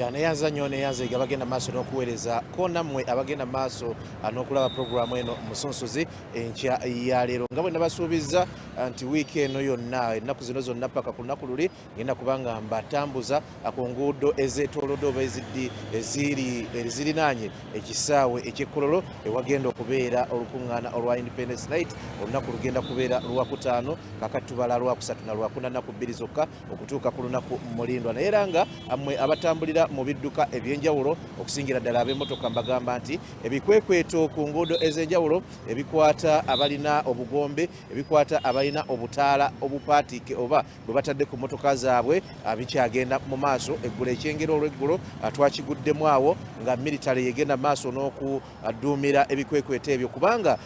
Ya neyanza nnyo neyanza abagenda maaso n'okuweereza ko nammwe abagenda maaso n'okulaba programu eno Omusunsuzi enkya ya leero nga bwe nabasuubiza nti wiiki eno yonna ennaku zino zonna paka ku lunaku luli ngenda kubanga mbatambuza ku nguudo ezeetoolodde oba ezirinaanye ekisaawe eky'Kololo ewagenda okubeera olukuŋŋaana olwa Independence Night. Olunaku lugenda kubeera lwokutaano kakati tubala lwakusatu na lwakuna nnaku bbiri zokka okutuuka ku lunaku mulindwa naye era nga mmwe abatambulira mu bidduka ebyenjawulo okusingira ddala ab'emmotoka mbagamba nti ebikwekweto ku nguudo ez'enjawulo ebikwata abalina obugombe ebikwata abalina obutaala obupaatiike oba bwe batadde ku mmotoka zaabwe bikyagenda mu maaso. Eggulo ekyengero olw'eggulo twakiguddemu awo nga militale yegenda mu maaso n'okuduumira ebikwekweto ebyo kubanga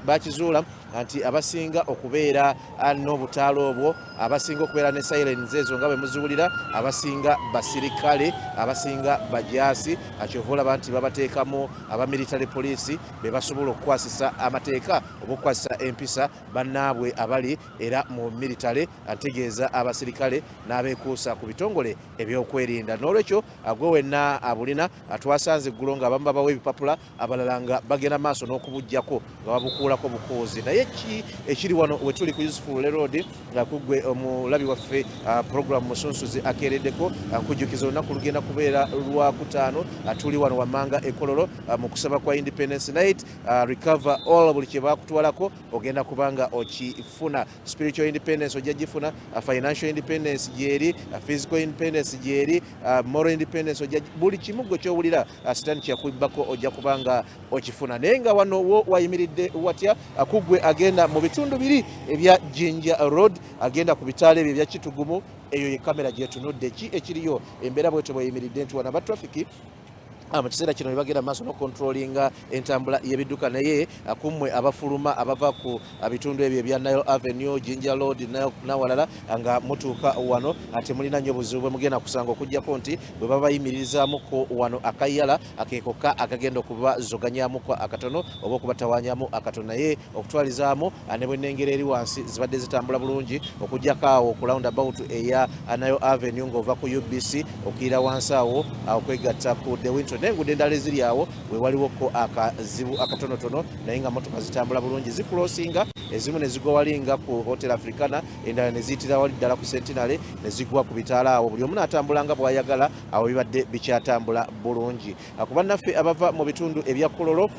bakizuula nti abasinga okubeera n'obutaala obwo abasinga okubeera ne sirens ezo nga bwe muziwulira abasinga basirikale abasinga bajaasi akyova olaba nti babateekamu abamilitary poliisi be basobola okukwasisa amateeka oba okukwasisa empisa bannaabwe abali era mu militale ategeeza abasirikale n'abeekuusa ku bitongole ebyokwerinda. N'olwekyo gwe wenna abulina twasanze eggulo nga abamu babawa ebipapula abalala nga bagenda maaso n'okubuggyako nga babukuulako bukuuzi. Naye ki ekiri wano we tuli ku Useful Road nga kuggwe omulabi waffe programu Omusunsuzi akeereddeko nkujjukiza olunaku lugenda kubeera lwakutaano tuli wano wammanga e Kololo mu kusaba kwa Independence Night. Recover all buli kye baakutwalako ogenda kubanga okifuna. Spiritual independence ojja gifuna, financial independence gyeri, physical independence gyeri, moral independence ojja buli kimu gwe kyowulira sitaani kyakubbako ojja kubanga okifuna. Naye nga wano wo wayimiridde watya kuggwe agenda mu bitundu biri ebya Jinja Road agenda ku bitaala ebyo ebya Kitugumu eyo ye kamera gyetunudde ki ekiriyo embeera bwetyo bweyimiridde nti wana ba traffic mu kiseera kino ne bagenda maaso n'okontrolinga entambula y'ebidduka. Naye kummwe abafuluma abava ku bitundu ebyo ebya Nile Avenue, Jinja Road n'awalala nga mutuuka wano temulina nnyo buzibu bwe mugenda kusanga okuggyako nti bwe baba bayimirizaamuko wano akayala akeekokka akagenda okubazoganyaamuko akatono oba okubatawaanyaamu akatono. Naye okutwalizaamu ne bwe Engeri eri wansi zibadde zitambula bulungi okuggyako awo ku roundabout eya Nile Avenue ng'ova ku UBC okiyira wansi awo okwegatta ku The Winton n'enguudo endala eziri awo we waliwoko akazibu akatonotono naye nga motoka zitambula bulungi zikulosinga ezimu ne zigwa walinga ku Hotel Africana endala ne ziyitira wali ddala ku Centenary ne zigwa ku bitaala awo. Buli omu n'atambulanga bw'ayagala awo bibadde bikyatambula bulungi. Ku bannaffe abava mu bitundu ebya Kololo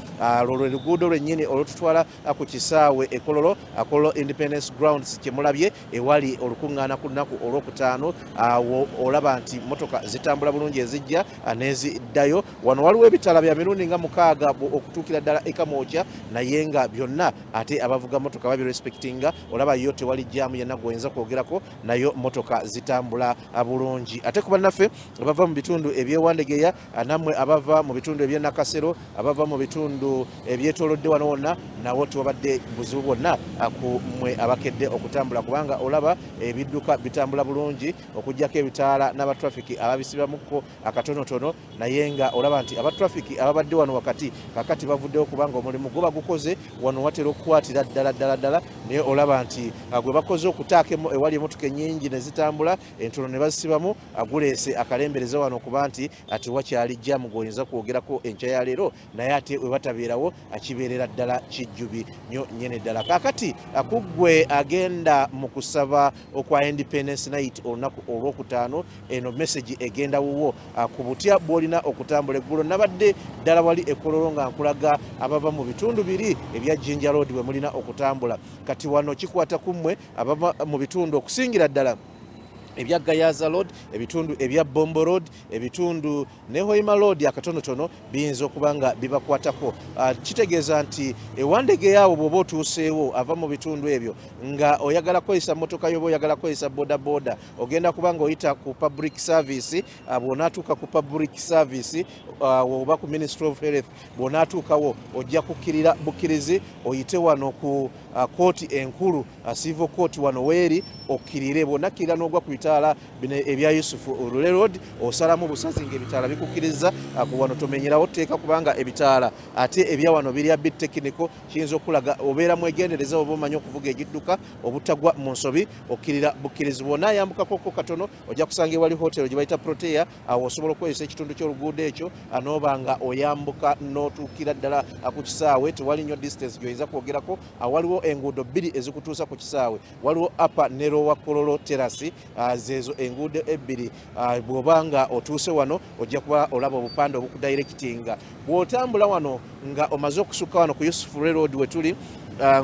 lwe luguudo lwennyini olututwala ku kisaawe e Kololo Kololo Independence Grounds kye mulabye ewali olukuŋŋaana ku lunaku olwokutaano awo olaba nti motoka zitambula bulungi ezijja n'eziddayo. Wano waliwo ebitaala bya mirundi nga 6 okutuukira ddala ekamwokya naye nga byonna ate abavuga motoka babirespectinga olaba yo tewali jaamu yenna gwoyinza kwogerako nayo motoka zitambula bulungi. Ate ku bannaffe abava mu bitundu ebyewandegeya nammwe abava mu bitundu eby'Nakasero abava mu bitundu ebyetoolodde wano wonna nawo tewabadde buzibu bwonna ku mmwe abakedde okutambula kubanga olaba ebidduka bitambula bulungi okuggyako ebitaala n'abatrafiki ababisibamukko akatonotono naye nga olaba nti abatrafiki ababadde wano wakati kakati bavuddewo kubanga omulimu gwe bagukoze wano watera okukwatira ddala naye olaba nti gwe bakoze okutaakemu ewali emmotoka ennyingi ne zitambula entono ne bazisibamu guleese akalembereza wano kuba nti ati wakyali jjaamu gwoyinza kwogerako enkya ya leero naye ate we batabeerawo akibeerera ddala kijjubi nnyo nnyene ddala. Kaakati kuggwe agenda mu kusaba okwa Independence Night olunaku olwokutaano eno message egenda wuwo ku butya bw'olina okutambula. Eggulo nabadde ddala wali e Kololo nga nkulaga abava mu bitundu biri ebya Jinja Road bwe mulina okutambula. Kati wano kikwata kummwe abava mu bitundu okusingira ddala ebya Gayaza Road, ebitundu ebya Bombo Road, ebitundu ne Hoima Road akatonotono biyinza okubanga bibakwatako. Kitegeeza nti ewandege yawo bw'oba otuuseewo ava mu bitundu ebyo nga oyagala kweyisa motoka yo oba oyagala kweyisa bodaboda ogenda kubanga oyita ku public service bw'onaatuuka ku public service oba ku Ministry of Health bw'onaatuukawo ojja kukkirira bukkirizi oyite wano ku kooti enkulu civil court wano weeri okkirire bw'onakkirira n'ogwa ku ebitaala bino ebya Yusufu Olule Road osalamu busazi ng'ebitaala bikukkiriza ku wano tomenyerawo tteeka kubanga ebitaala ate ebya wano birya bit technical kiyinza okulaga obeera mwegendereza oba omanyi okuvuga egidduka obutagwa mu nsobi okkirira bukkirizibwa onaayambukakoko katono ojja kusanga ewali hotelo gye bayita Protea awo osobola okweyisa ekitundu ky'oluguudo ekyo n'oba nga oyambuka n'otuukira ddala ku kisaawe tewali nnyo distance gy'oyinza kwogerako waliwo enguudo bbiri ezikutuusa ku kisaawe waliwo upper ne lower Kololo terrace zeezo enguudo ebbiri bw'oba nga otuuse wano ojja kuba olaba obupande obukudirectinga bw'otambula wano nga omaze okusukka wano ku Yusufu Road we tuli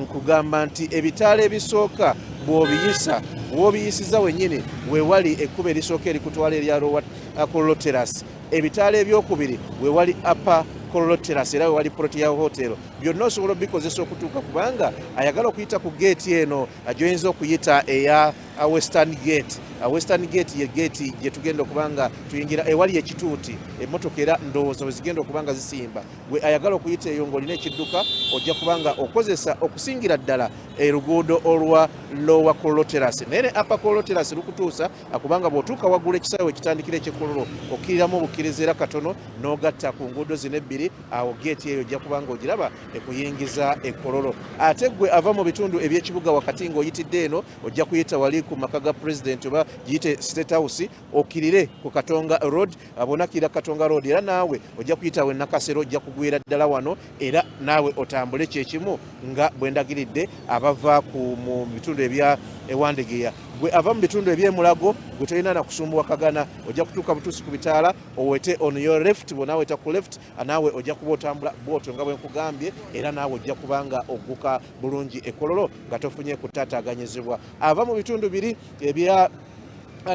nkugamba nti ebitaala ebisooka bw'obiyisiza wennyini weewali ekkuba erisooka erikutwala erya lower Kololo terrace ebitaala ebyokubiri weewali upper Kololo terrace era wali Protea Hotel byonna osobola bikozesa okutuuka kubanga ayagala okuyita ku gate eno gy'oyinza okuyita eya Western Gate. Western Gate ye gate gye tugenda okubanga tuyingira ewali ekituuti emmotoka era ndowooza we zigenda okubanga zisimba gwe ayagala okuyita eyo ng'olina ekidduka ojja kubanga okozesa okusingira ddala eruguudo olwa Lower Kololo terrace naye ne Upper Kololo terrace lukutuusa kubanga bw'otuuka waggula ekisaawe ekitandikira ekyekololo okkiriramu obukkiriza era katono n'ogatta ku nguudo zino ebbiri awo gate eyo ojja kubanga ogiraba ekuyingiza ekololo ate gwe ava mu bitundu eby'ekibuga wakati ng'oyitidde eno ojja kuyita wali ku maka ga president oba giyite State House okkirire ku Katonga Road abonakira Katonga Road era naawe ojja kuyita we Nakasero ojja kugwira ddala wano era naawe otambule kyekimu nga bwe ndagiridde abava mu bitundu ebya Ewandegeya gwe ava mu bitundu eby'emulago gwe tolina na kusumbuwa kagana ojja kutuuka butuusi ku bitaala owete on your left bw'onaaweta ku left naawe ojja kuba otambula bwotyo nga bwe nkugambye era naawe ojja kubanga ogguka bulungi ekololo nga tofunye kutaataaganyizibwa ava mu bitundu biri ebya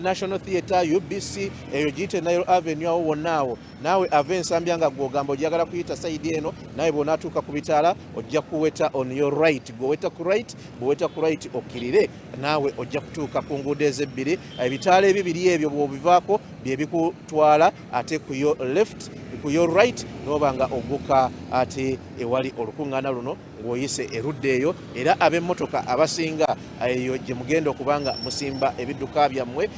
National Theatre UBC eyo giyite Nile Avenue awo wonnaawo naawe ava ensambya nga gw'ogamba ojagala kuyita sayidi eno nawe bw'onaatuuka ku bitaala ojja kuweta on your right bw'oweta ku right okkirire naawe ojja kutuuka ku nguudo ezebbiri ebitaala ebibiri ebyo bw'obivaako bye bikutwala ate ku your left ku your right n'oba nga ogguka ate ewali olukuŋŋaana luno ng'oyise erudda eyo era ab'emmotoka abasinga eyo gye mugenda okubanga musimba ebidduka byammwe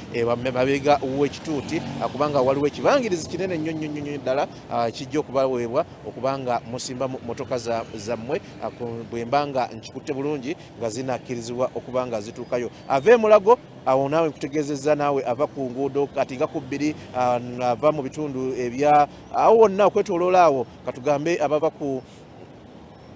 mabega w'ekituuti kubanga waliwo ekibangirizi kinene nnyo ddala kijja okubaweebwa okubanga musimba mmotoka zammwe bwe mbanga nkikutte bulungi nga zinakkirizibwa okubanga zituukayo ava emulago awo naawe nkutegeezezza naawe ava ku nguudo kati nga ku bbiri ava mu bitundu ebya awo wonna okwetooloola awo katugambe abava ku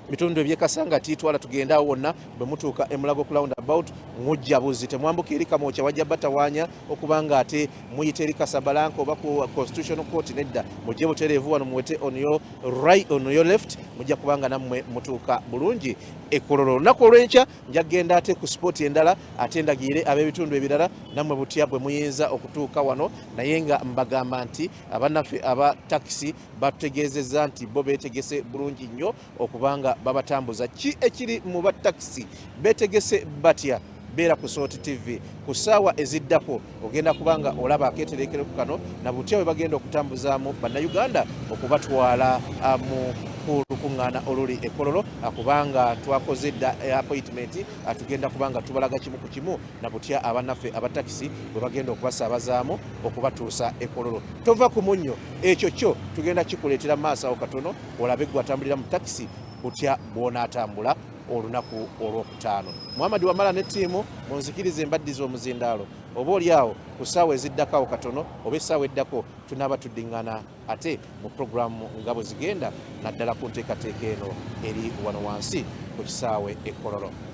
bitundu ebyekasanga titwala tugenda wonna bwe mutuuka emulago ku roundabout mujja buzi temwambuka eri Kamwokya wajja batawaanya okubanga ate muyita eri Kasabalanka oba ku Constitutional Court nedda mujje butereevu wano muwete on your left mujja kubanga nammwe mutuuka bulungi ekololo olunaku olw'enkya nja kgenda ate ku sport endala ate ndagire ab'ebitundu ebirala nammwe butya bwe muyinza okutuuka wano naye nga mbagamba nti abannaffe aba takisi batutegeezezza nti bo beetegese bulungi nnyo okubanga babatambuza ki ekiri mu batakisi beetegese batya beera ku Sooti TV ku ssaawa eziddako ogenda kubanga olaba akeetereekero ku kano na butya bwe bagenda okutambuzaamu bannayuganda okubatwala ku lukuŋŋaana oluli ekololo kubanga twakoze dda appointment tugenda kubanga tubalaga kimu ku kimu na butya abannaffe abatakisi bwe bagenda okubasaabazaamu okubatuusa ekololo tova ku munnyo ekyo kyo tugenda kikuleetera maaso awo katono olabe gwe atambulira mu takisi butya bw'onaatambula olunaku olwokutaano Muhammad Wamala ne ttiimu munzikirize mbaddiza omuzindaalo oba oli awo ku ssaawa eziddako awo katono oba essaawa eddako tunaaba tuddiŋŋana ate mu puroguramu nga bwe zigenda naddala ku nteekateeka eno eri wano wansi ku kisaawe ekololo